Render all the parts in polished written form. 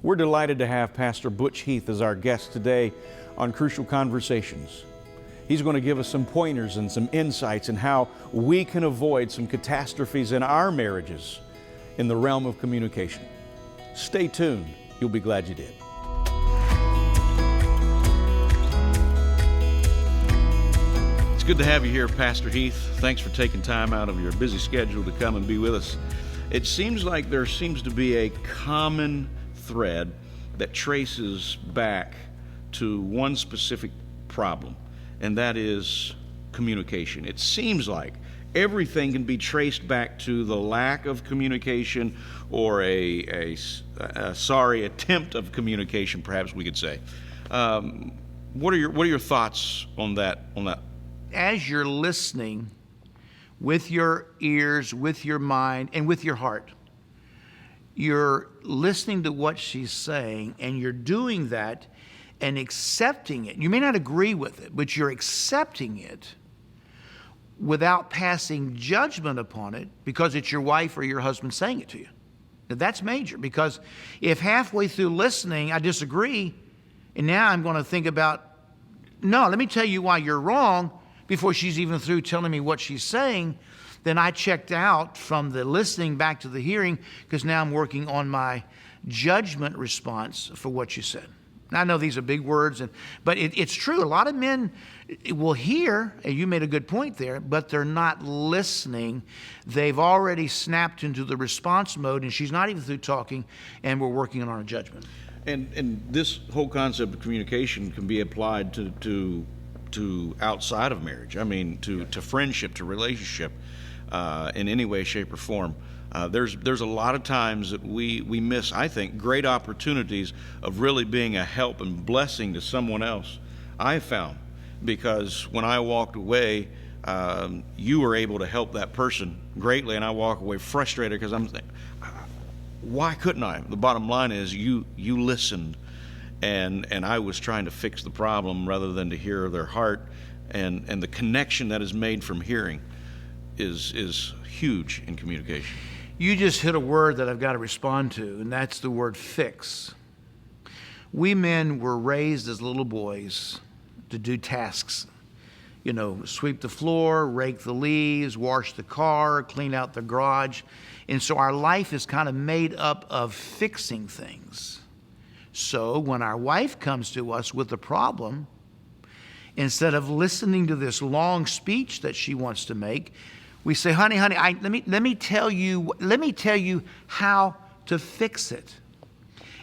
We're delighted to have Pastor Butch Heath as our guest today on Crucial Conversations. He's going to give us some pointers and some insights in how we can avoid some catastrophes in our marriages in the realm of communication. Stay tuned. You'll be glad you did. It's good to have you here, Pastor Heath. Thanks for taking time out of your busy schedule to come and be with us. It seems like there seems to be a common thread that traces back to one specific problem, and that is communication. It seems like everything can be traced back to the lack of communication or a sorry attempt of communication, perhaps we could say. What are your thoughts on that? As you're listening with your ears, with your mind, and with your heart, you're listening to what she's saying, and you're doing that and accepting it. You may not agree with it, but you're accepting it without passing judgment upon it because it's your wife or your husband saying it to you. Now, that's major, because if halfway through listening I disagree, and now I'm going to think about, no, let me tell you why you're wrong, before she's even through telling me what she's saying, then I checked out from the listening back to the hearing, because now I'm working on my judgment response for what you said. Now, I know these are big words, but it's true. A lot of men will hear, and you made a good point there, but they're not listening. They've already snapped into the response mode, and she's not even through talking, and we're working on our judgment. And this whole concept of communication can be applied to outside of marriage. I mean, to friendship, to relationship, in any way, shape, or form. There's a lot of times that we miss, I think, great opportunities of really being a help and blessing to someone else. I found, because when I walked away, you were able to help that person greatly, and I walk away frustrated because I'm thinking, why couldn't I? The bottom line is you listened. And I was trying to fix the problem rather than to hear their heart, and the connection that is made from hearing is huge in communication. You just hit a word that I've got to respond to, and that's the word fix. We men were raised as little boys to do tasks. You know, sweep the floor, rake the leaves, wash the car, clean out the garage. And so our life is kind of made up of fixing things. So when our wife comes to us with a problem, instead of listening to this long speech that she wants to make, we say, honey, let me tell you how to fix it.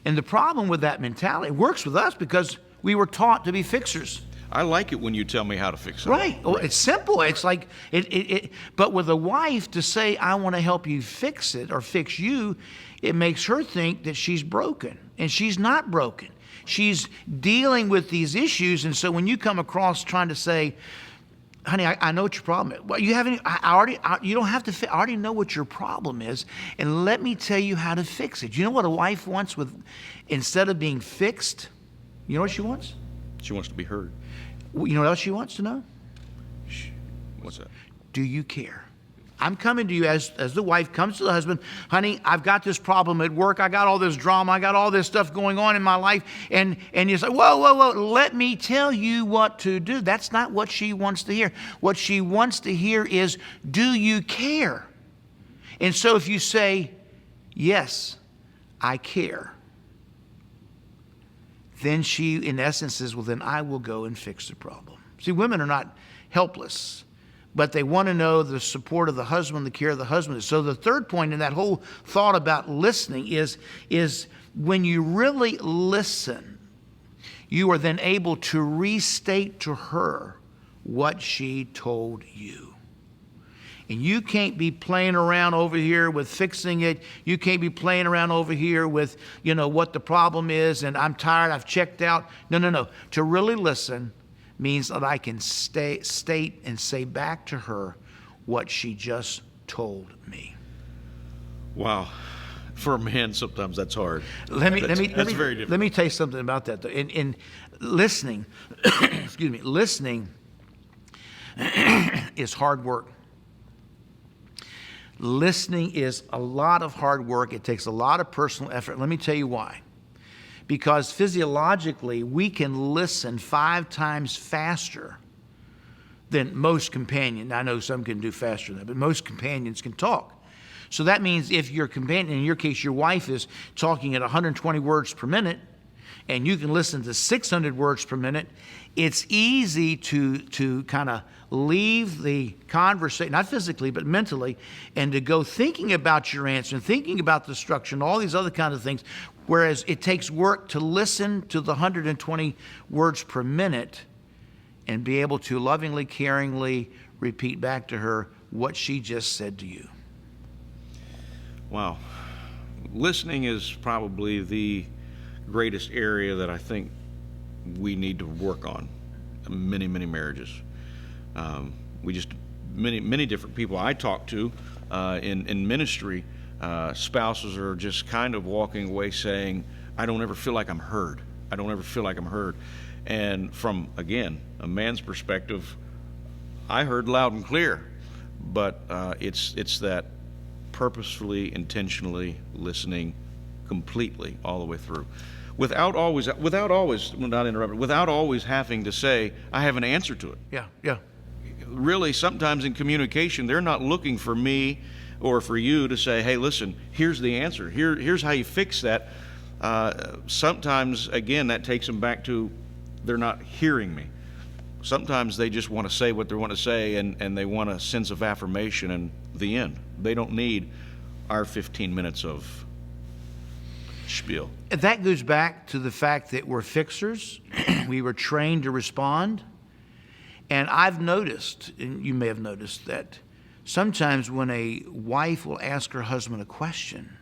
And the problem with that mentality, it works with us because we were taught to be fixers. I like it when you tell me how to fix it. Right. Oh, it's simple. It's like but with a wife to say, I want to help you fix it or fix you, it makes her think that she's broken. And she's not broken. She's dealing with these issues. And so when you come across trying to say, honey, I know what your problem is. Well, you don't have to, I already know what your problem is. And let me tell you how to fix it. You know what a wife wants instead of being fixed? You know what she wants? She wants to be heard. You know what else she wants to know? What's that? Do you care? I'm coming to you as the wife comes to the husband, honey, I've got this problem at work. I got all this drama. I got all this stuff going on in my life. And you say, whoa, let me tell you what to do. That's not what she wants to hear. What she wants to hear is, do you care? And so if you say, yes, I care, then she, in essence, says, well, then I will go and fix the problem. See, women are not helpless, but they want to know the support of the husband, the care of the husband. So the third point in that whole thought about listening is when you really listen, you are then able to restate to her what she told you. And you can't be playing around over here with fixing it. You can't be playing around over here with, what the problem is, and I'm tired, I've checked out. No. To really listen means that I can state and say back to her what she just told me. Wow. For a man, sometimes that's hard. That's very difficult. Let me tell you something about that, though. In listening, listening is hard work. Listening is a lot of hard work. It takes a lot of personal effort. Let me tell you why. because physiologically we can listen 5 times faster than most companions. I know some can do faster than that, but most companions can talk. So that means if your companion, in your case your wife, is talking at 120 words per minute, and you can listen to 600 words per minute, it's easy to kind of leave the conversation, not physically, but mentally, and to go thinking about your answer and thinking about the structure and all these other kind of things, whereas it takes work to listen to the 120 words per minute and be able to lovingly, caringly repeat back to her what she just said to you. Wow. Listening is probably the greatest area that I think we need to work on. Many marriages. Many different people I talk to in ministry, spouses are just kind of walking away saying, I don't ever feel like I'm heard. I don't ever feel like I'm heard. And from, again, a man's perspective, I heard loud and clear, but it's that purposefully, intentionally listening completely all the way through. Without always, not interrupting, without always having to say, I have an answer to it. Yeah. Really, sometimes in communication, they're not looking for me or for you to say, hey, listen, here's the answer. Here's how you fix that. Sometimes, again, that takes them back to they're not hearing me. Sometimes they just want to say what they want to say, and they want a sense of affirmation and the end. They don't need our 15 minutes of spiel. That goes back to the fact that we're fixers. We were trained to respond. And I've noticed, and you may have noticed, that sometimes when a wife will ask her husband a question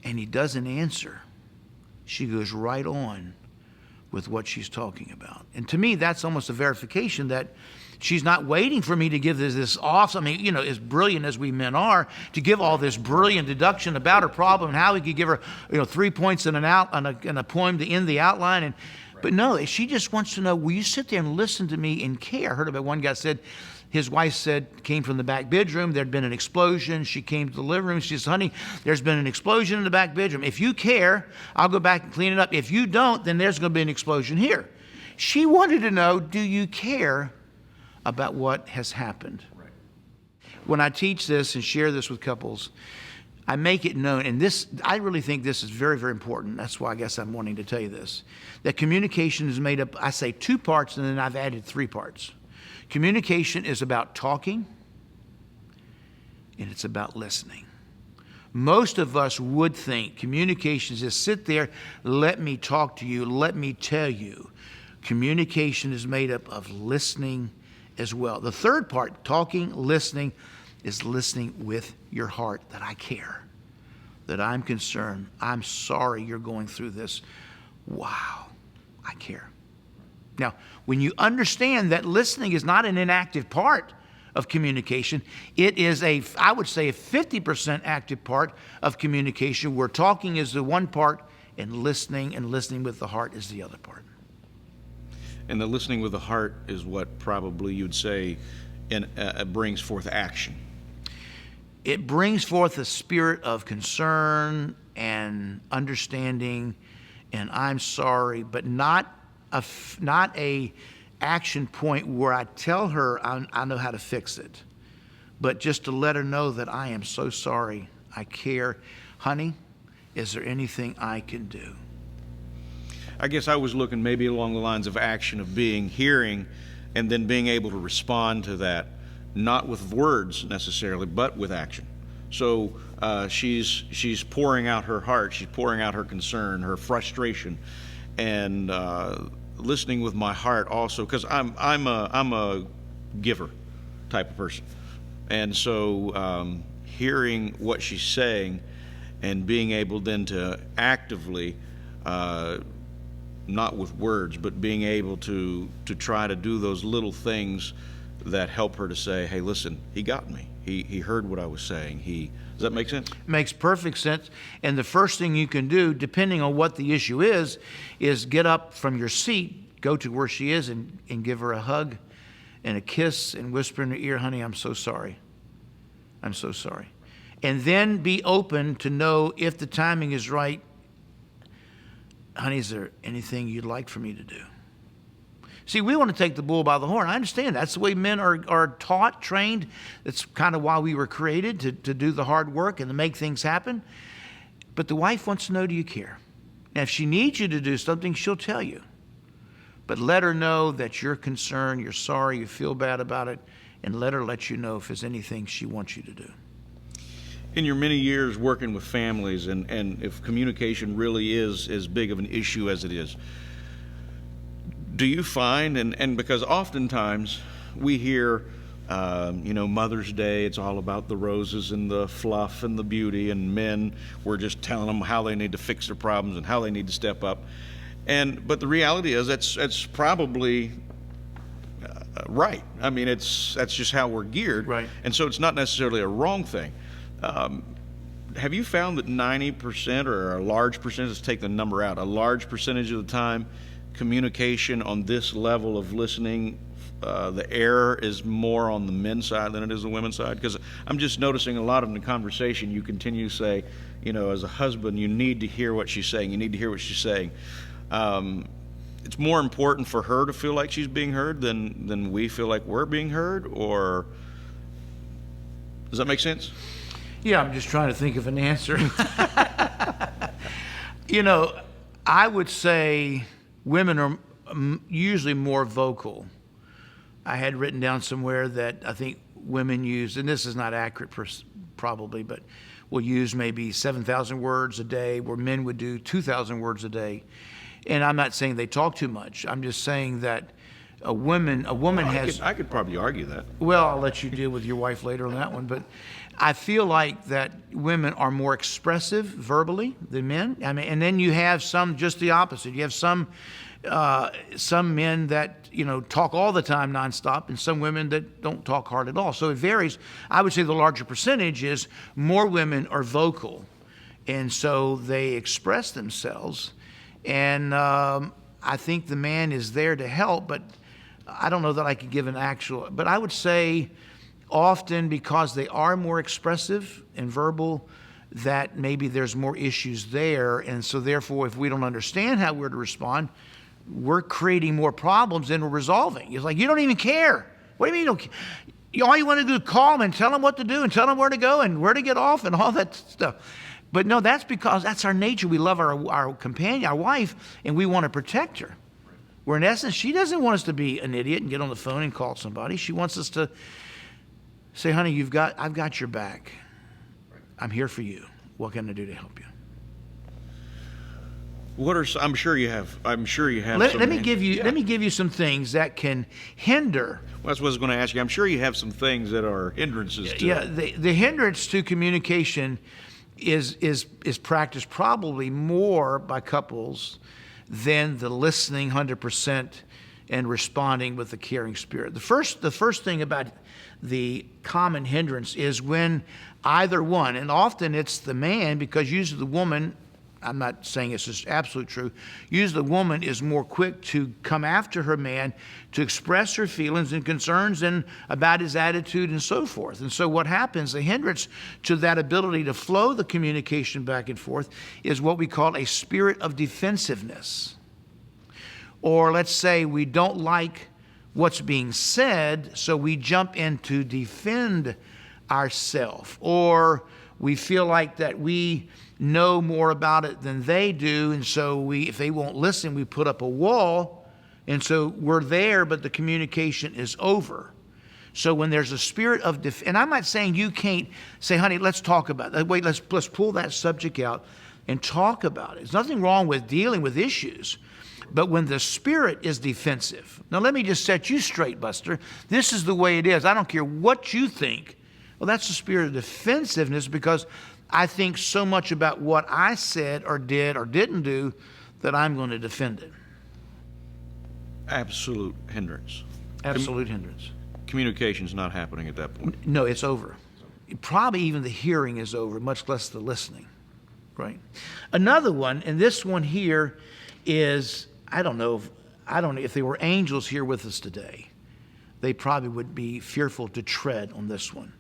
and he doesn't answer, she goes right on with what she's talking about. And to me, that's almost a verification that she's not waiting for me to give this awesome, as brilliant as we men are, to give all this brilliant deduction about her problem and how we could give her, 3 points in a poem to end the outline. But no, she just wants to know, will you sit there and listen to me and care? I heard about one guy said, his wife came from the back bedroom. There'd been an explosion. She came to the living room. She says, honey, there's been an explosion in the back bedroom. If you care, I'll go back and clean it up. If you don't, then there's going to be an explosion here. She wanted to know, do you care about what has happened? Right. When I teach this and share this with couples, I make it known, and I really think this is very, very important. That's why I guess I'm wanting to tell you this, that communication is made up, I say 2 parts, and then I've added 3 parts. Communication is about talking, and it's about listening. Most of us would think communication is just sit there, let me talk to you, let me tell you. Communication is made up of listening as well. The third part, talking, listening, is listening with your heart, that I care, that I'm concerned. I'm sorry you're going through this. Wow, I care. Now, when you understand that listening is not an inactive part of communication, it is I would say a 50% active part of communication, where talking is the one part and listening with the heart is the other part. And the listening with the heart is what probably you'd say brings forth action. It brings forth a spirit of concern and understanding, and I'm sorry, but not a action point where I tell her I know how to fix it, but just to let her know that I am so sorry, I care. Honey, is there anything I can do? I guess I was looking maybe along the lines of action, of hearing, and then being able to respond to that, not with words necessarily, but with action. So she's pouring out her heart, she's pouring out her concern, her frustration, and listening with my heart also, because I'm a giver type of person, and so hearing what she's saying and being able then to actively, not with words, but being able to try to do those little things that help her to say, hey, listen, he got me. He heard what I was saying. Does that make sense? Makes perfect sense. And the first thing you can do, depending on what the issue is get up from your seat, go to where she is, and give her a hug and a kiss and whisper in her ear, honey, I'm so sorry. I'm so sorry. And then be open to know, if the timing is right, honey, is there anything you'd like for me to do? See, we want to take the bull by the horn. I understand that's the way men are taught, trained. That's kind of why we were created, to do the hard work and to make things happen. But the wife wants to know, do you care? Now, if she needs you to do something, she'll tell you. But let her know that you're concerned, you're sorry, you feel bad about it, and let her let you know if there's anything she wants you to do. In your many years working with families, and if communication really is as big of an issue as it is, do you find, and because oftentimes we hear, Mother's Day, it's all about the roses and the fluff and the beauty, and men, we're just telling them how they need to fix their problems and how they need to step up. But the reality is that's probably right. I mean, that's just how we're geared. Right. And so it's not necessarily a wrong thing. Have you found that 90% or a large percentage, let's take the number out, a large percentage of the time, communication on this level of listening, the error is more on the men's side than it is the women's side? Because I'm just noticing a lot of the conversation you continue to say, as a husband, you need to hear what she's saying. You need to hear what she's saying. It's more important for her to feel like she's being heard than we feel like we're being heard, or does that make sense? Yeah, I'm just trying to think of an answer. I would say women are usually more vocal. I had written down somewhere that I think women use, and this is not accurate probably, but will use maybe 7,000 words a day, where men would do 2,000 words a day. And I'm not saying they talk too much. I'm just saying that a woman has... I could probably argue that. Well, I'll let you deal with your wife later on that one, but I feel like that women are more expressive verbally than men. I mean, and then you have some just the opposite. You have some men that talk all the time nonstop, and some women that don't talk hard at all. So it varies. I would say the larger percentage is more women are vocal, and so they express themselves. And I think the man is there to help, but I don't know that I could give an actual. But I would say often, because they are more expressive and verbal, that maybe there's more issues there. And so therefore, if we don't understand how we're to respond, we're creating more problems than we're resolving. It's like, you don't even care. What do you mean you don't care? All you want to do is call them and tell them what to do and tell them where to go and where to get off and all that stuff. But no, that's because that's our nature. We love our companion, our wife, and we want to protect her. Where in essence, she doesn't want us to be an idiot and get on the phone and call somebody. She wants us to say, honey, I've got your back. I'm here for you. What can I do to help you? I'm sure you have. Let me give you some things that can hinder. Well, that's what I was going to ask you. I'm sure you have some things that are hindrances to. Yeah, the hindrance to communication is practiced probably more by couples than the listening 100% and responding with a caring spirit. The first thing about the common hindrance is when either one, and often it's the man, because usually the woman, I'm not saying it's just absolute true, usually the woman is more quick to come after her man to express her feelings and concerns and about his attitude and so forth. And so what happens, the hindrance to that ability to flow the communication back and forth is what we call a spirit of defensiveness. Or let's say we don't like what's being said, so we jump in to defend ourselves. Or we feel like that we know more about it than they do, and so if they won't listen, we put up a wall, and so we're there, but the communication is over. So when there's a spirit of and I'm not saying you can't say, honey, let's talk about it. Wait, let's pull that subject out and talk about it. There's nothing wrong with dealing with issues, but when the spirit is defensive. Now let me just set you straight, Buster. This is the way it is. I don't care what you think. Well, that's the spirit of defensiveness, because I think so much about what I said or did or didn't do that I'm going to defend it. Absolute hindrance. Absolute hindrance. Communication's not happening at that point. No, it's over. Probably even the hearing is over, much less the listening. Right? Another one, and this one here is, I don't know if there were angels here with us today, they probably would be fearful to tread on this one.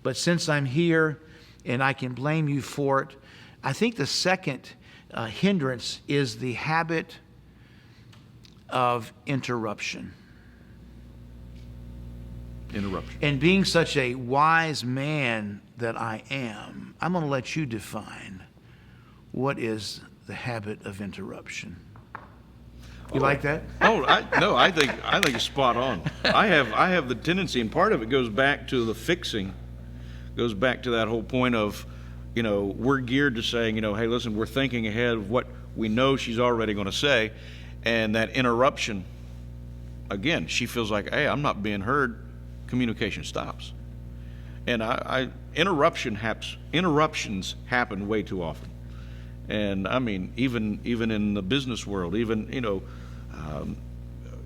But since I'm here and I can blame you for it, I think the second hindrance is the habit of interruption. Interruption. And being such a wise man that I am, I'm going to let you define what is the habit of interruption. You like that? I think it's spot on. I have the tendency, and part of it goes back to the fixing, goes back to that whole point of, we're geared to saying, hey, listen, we're thinking ahead of what we know she's already going to say, and that interruption, again, she feels like, hey, I'm not being heard. Communication stops, and interruptions happen way too often. And I mean, even in the business world,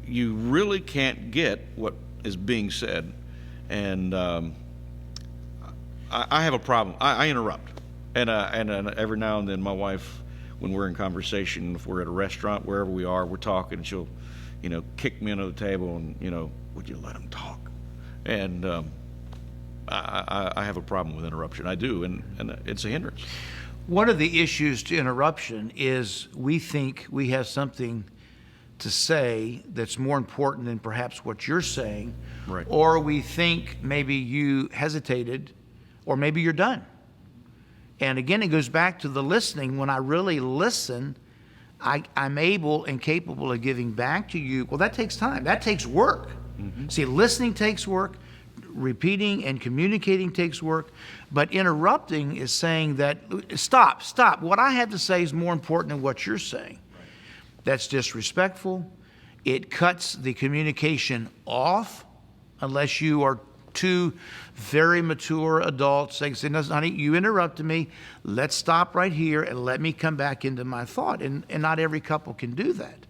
you really can't get what is being said. And I have a problem. I interrupt, and every now and then, my wife, when we're in conversation, if we're at a restaurant, wherever we are, we're talking, and she'll, kick me under the table, and would you let him talk? And I have a problem with interruption. I do, and it's a hindrance. One of the issues to interruption is we think we have something to say that's more important than perhaps what you're saying, right? Or or we think maybe you hesitated, or maybe you're done. And again, it goes back to the listening. When I really listen, I'm able and capable of giving back to you. Well, that takes time. That takes work. Mm-hmm. See, listening takes work. Repeating and communicating takes work. But interrupting is saying that, stop. What I have to say is more important than what you're saying. Right. That's disrespectful. It cuts the communication off unless you are two very mature adults saying, honey, you interrupted me. Let's stop right here and let me come back into my thought. And not every couple can do that.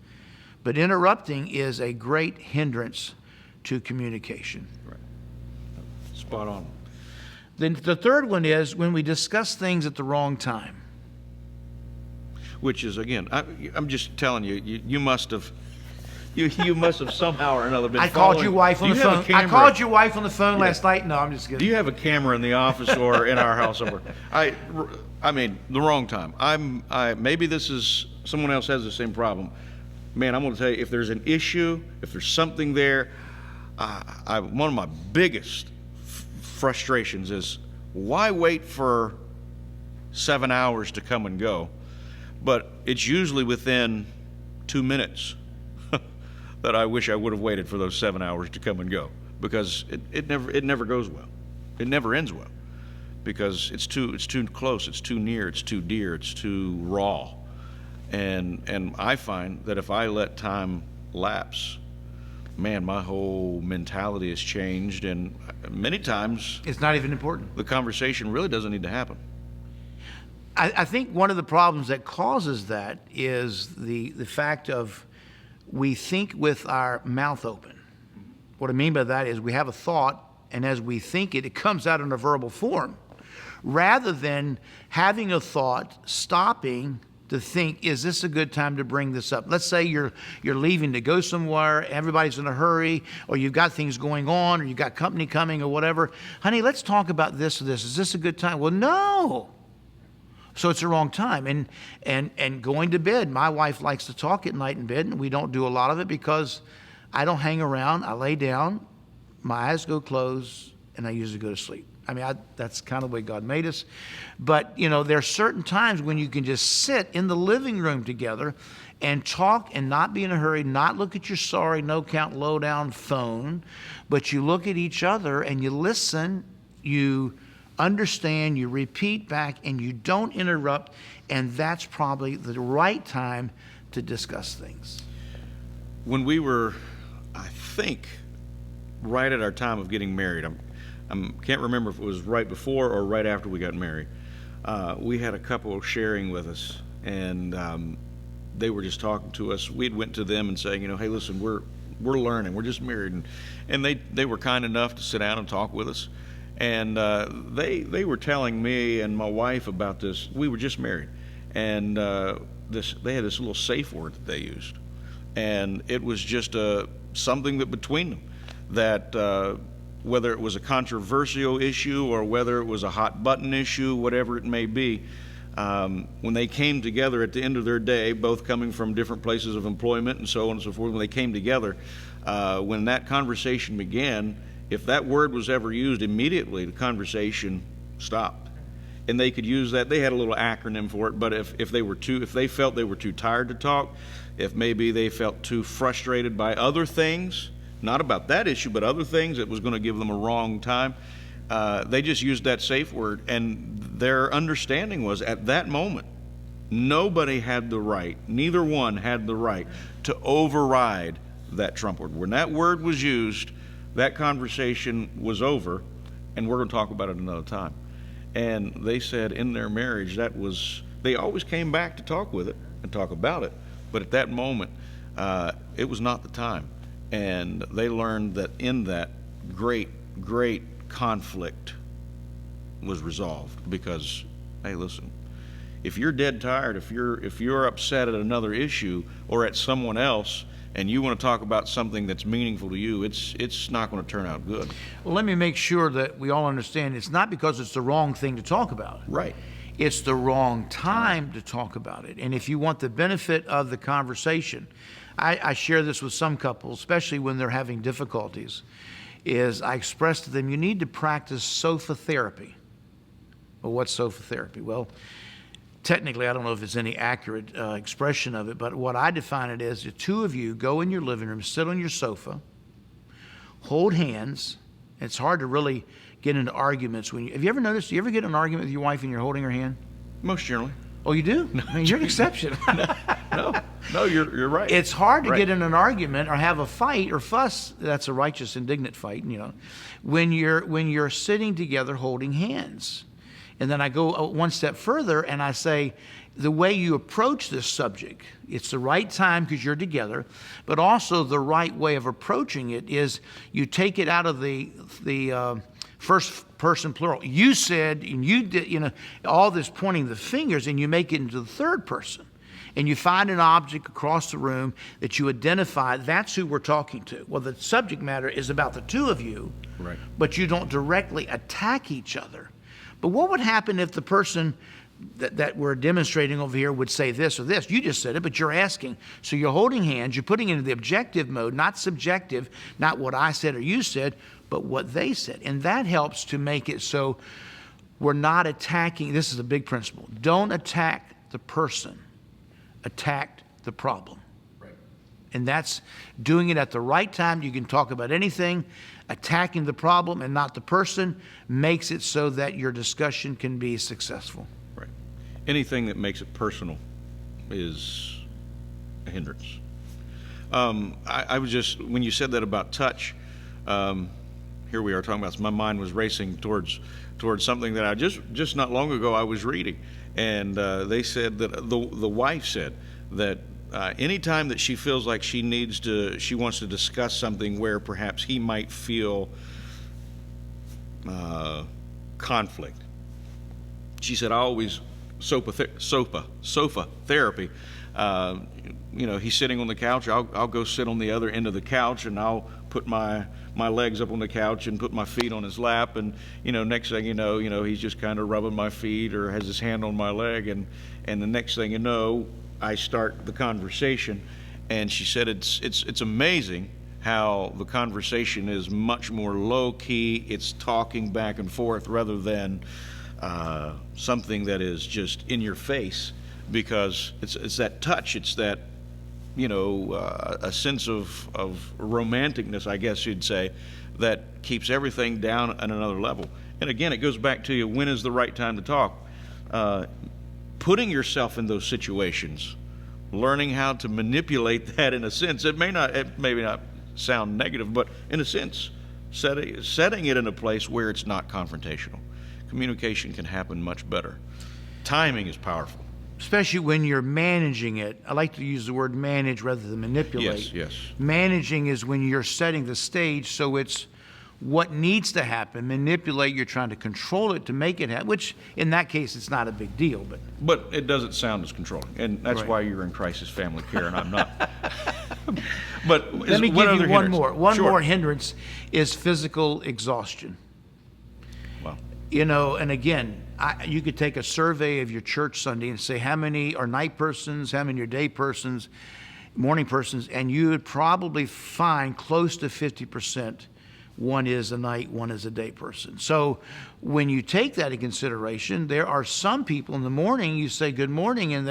But interrupting is a great hindrance to communication. Right. Spot on. Then the third one is when we discuss things at the wrong time. Which is, again, I'm just telling you, you must have... You must have somehow or another been I called your wife on the phone. I called your wife on the phone last night. No, I'm just kidding. Do you have a camera in the office or in our house somewhere? I mean, the wrong time. Maybe this is, someone else has the same problem. Man, I'm going to tell you, if there's an issue, if there's something there, one of my biggest frustrations is, why wait for 7 hours to come and go? But it's usually within 2 minutes that I wish I would have waited for those 7 hours to come and go, because it never goes well. It never ends well, because it's too close, it's too near, it's too dear, it's too raw. And I find that if I let time lapse, man, my whole mentality has changed, and many times it's not even important. The conversation really doesn't need to happen. I think one of the problems that causes that is the fact of we think with our mouth open. What I mean by that is we have a thought, and as we think it comes out in a verbal form. Rather than having a thought, stopping to think, is this a good time to bring this up? Let's say you're leaving to go somewhere, everybody's in a hurry, or you've got things going on, or you've got company coming or whatever. Honey, let's talk about this or this. Is this a good time? Well, no. So it's the wrong time. And going to bed, my wife likes to talk at night in bed, and we don't do a lot of it because I don't hang around. I lay down, my eyes go closed, and I usually go to sleep. I mean, that's kind of the way God made us. But, there are certain times when you can just sit in the living room together and talk and not be in a hurry, not look at your sorry, no count, low down phone, but you look at each other and you listen, you understand, you repeat back, and you don't interrupt, and that's probably the right time to discuss things. When we were, I think, right at our time of getting married, I can't remember if it was right before or right after we got married, we had a couple sharing with us, and they were just talking to us. We went to them and saying, hey, listen, we're learning, we're just married, and they were kind enough to sit down and talk with us. And they were telling me and my wife about this. We were just married, and they had this little safe word that they used, and it was just something that between them, that whether it was a controversial issue or whether it was a hot button issue, whatever it may be, when they came together at the end of their day, both coming from different places of employment and so on and so forth, when they came together, when that conversation began, if that word was ever used, immediately the conversation stopped. And they could use that. They had a little acronym for it, but if they felt they were too tired to talk, if maybe they felt too frustrated by other things, not about that issue, but other things that was going to give them a wrong time, they just used that safe word. And their understanding was, at that moment, nobody had the right, neither one had the right to override that trump word. When that word was used, that conversation was over, and we're going to talk about it another time. And they said in their marriage, they always came back to talk with it and talk about it, but at that moment, it was not the time. And they learned that in that, great conflict was resolved, because, hey, listen, if you're dead tired, if you're upset at another issue or at someone else, and you want to talk about something that's meaningful to you, it's not going to turn out good. Well, let me make sure that we all understand it's not because it's the wrong thing to talk about. Right. It's the wrong time to talk about it. And if you want the benefit of the conversation, I share this with some couples, especially when they're having difficulties, is I express to them, you need to practice sofa therapy. Well, what's sofa therapy? Well, technically, I don't know if it's any accurate expression of it, but what I define it as, the two of you go in your living room, sit on your sofa, hold hands. It's hard to really get into arguments when have you ever noticed, do you ever get in an argument with your wife and you're holding her hand? Most generally. Oh, you do? I mean, you're an exception. No, you're right. It's hard to get in an argument or have a fight or fuss. That's a righteous, indignant fight, when you're sitting together holding hands. And then I go one step further and I say, the way you approach this subject, it's the right time because you're together, but also the right way of approaching it is you take it out of the first person plural. You said, and you did, all this pointing the fingers, and you make it into the third person. And you find an object across the room that you identify, that's who we're talking to. Well, the subject matter is about the two of you, right, but you don't directly attack each other. But what would happen if the person that we're demonstrating over here would say this or this? You just said it, but you're asking. So you're holding hands, you're putting it into the objective mode, not subjective, not what I said or you said, but what they said. And that helps to make it so we're not attacking. This is a big principle. Don't attack the person, attack the problem. Right. And that's doing it at the right time. You can talk about anything. Attacking the problem and not the person makes it so that your discussion can be successful. Right. Anything that makes it personal is a hindrance. I was just, when you said that about touch, here we are talking about, my mind was racing towards something that I just not long ago I was reading. And they said that the wife said that anytime that she feels like she wants to discuss something where perhaps he might feel conflict, she said, I always sofa therapy. He's sitting on the couch. I'll go sit on the other end of the couch, and I'll put my legs up on the couch and put my feet on his lap, and next thing you know, he's just kind of rubbing my feet or has his hand on my leg, and the next thing you know, I start the conversation. And she said it's amazing how the conversation is much more low key. It's talking back and forth rather than something that is just in your face, because it's that touch, it's that a sense of romanticness, I guess you'd say, that keeps everything down at another level. And again, it goes back to when is the right time to talk. Putting yourself in those situations, learning how to manipulate that in a sense. It may not sound negative, but in a sense, setting it in a place where it's not confrontational. Communication can happen much better. Timing is powerful. Especially when you're managing it. I like to use the word manage rather than manipulate. Yes. Managing is when you're setting the stage, so it's what needs to happen. Manipulate, you're trying to control it to make it happen, which in that case, it's not a big deal. But it doesn't sound as controlling, and that's right. Why you're in crisis family care and I'm not. But let me give you one more. One Sure. more hindrance is physical exhaustion. Wow. And again, you could take a survey of your church Sunday and say how many are night persons, how many are day persons, morning persons, and you would probably find close to 50% one is a night, one is a day person. So when you take that into consideration, there are some people in the morning, you say good morning, and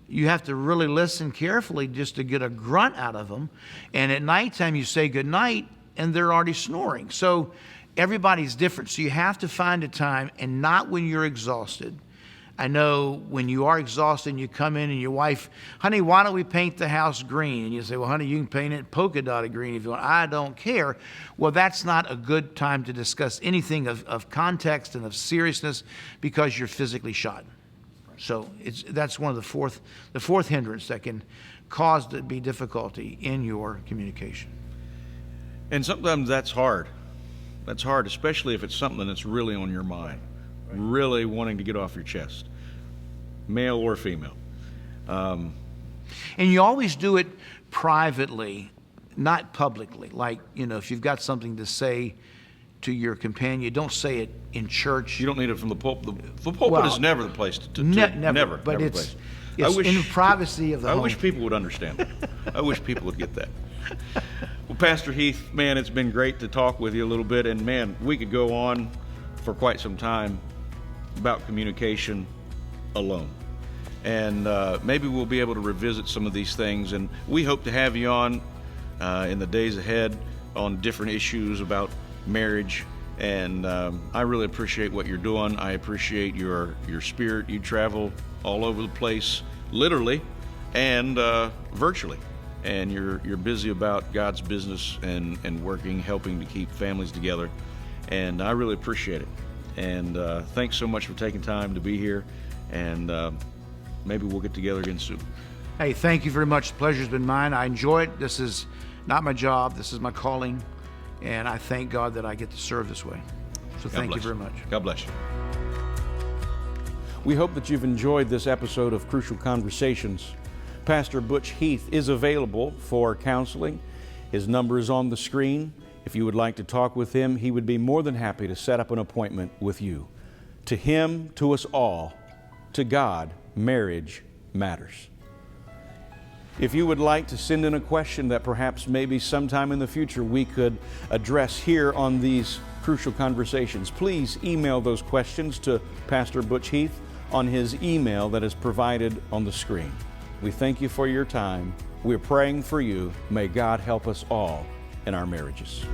you have to really listen carefully just to get a grunt out of them. And at nighttime, you say good night, and they're already snoring. So everybody's different. So you have to find a time, and not when you're exhausted. I know when you are exhausted and you come in and your wife, honey, why don't we paint the house green? And you say, well, honey, you can paint it polka dotted green if you want. I don't care. Well, that's not a good time to discuss anything of context and of seriousness because you're physically shot. So that's one of the fourth hindrance that can cause to be difficulty in your communication. And sometimes that's hard. That's hard, especially if it's something that's really on your mind, really wanting to get off your chest, male or female. And you always do it privately, not publicly. Like, if you've got something to say to your companion, you don't say it in church. You don't need it from the pulpit. The pulpit is never the place to never. But never it's in the privacy of the home. I wish people would understand that. I wish people would get that. Well, Pastor Heath, man, it's been great to talk with you a little bit. And, man, we could go on for quite some time about communication alone. And maybe we'll be able to revisit some of these things. And we hope to have you on in the days ahead on different issues about marriage. And I really appreciate what you're doing. I appreciate your spirit. You travel all over the place, literally and virtually. And you're busy about God's business and working, helping to keep families together. And I really appreciate it. And thanks so much for taking time to be here. And maybe we'll get together again soon. Hey, thank you very much. The pleasure's been mine. I enjoy it. This is not my job. This is my calling. And I thank God that I get to serve this way. So thank you very much. God bless you. We hope that you've enjoyed this episode of Crucial Conversations. Pastor Butch Heath is available for counseling. His number is on the screen. If you would like to talk with him, he would be more than happy to set up an appointment with you. To him, to us all, to God, marriage matters. If you would like to send in a question that perhaps maybe sometime in the future we could address here on these Crucial Conversations, please email those questions to Pastor Butch Heath on his email that is provided on the screen. We thank you for your time. We're praying for you. May God help us all in our marriages.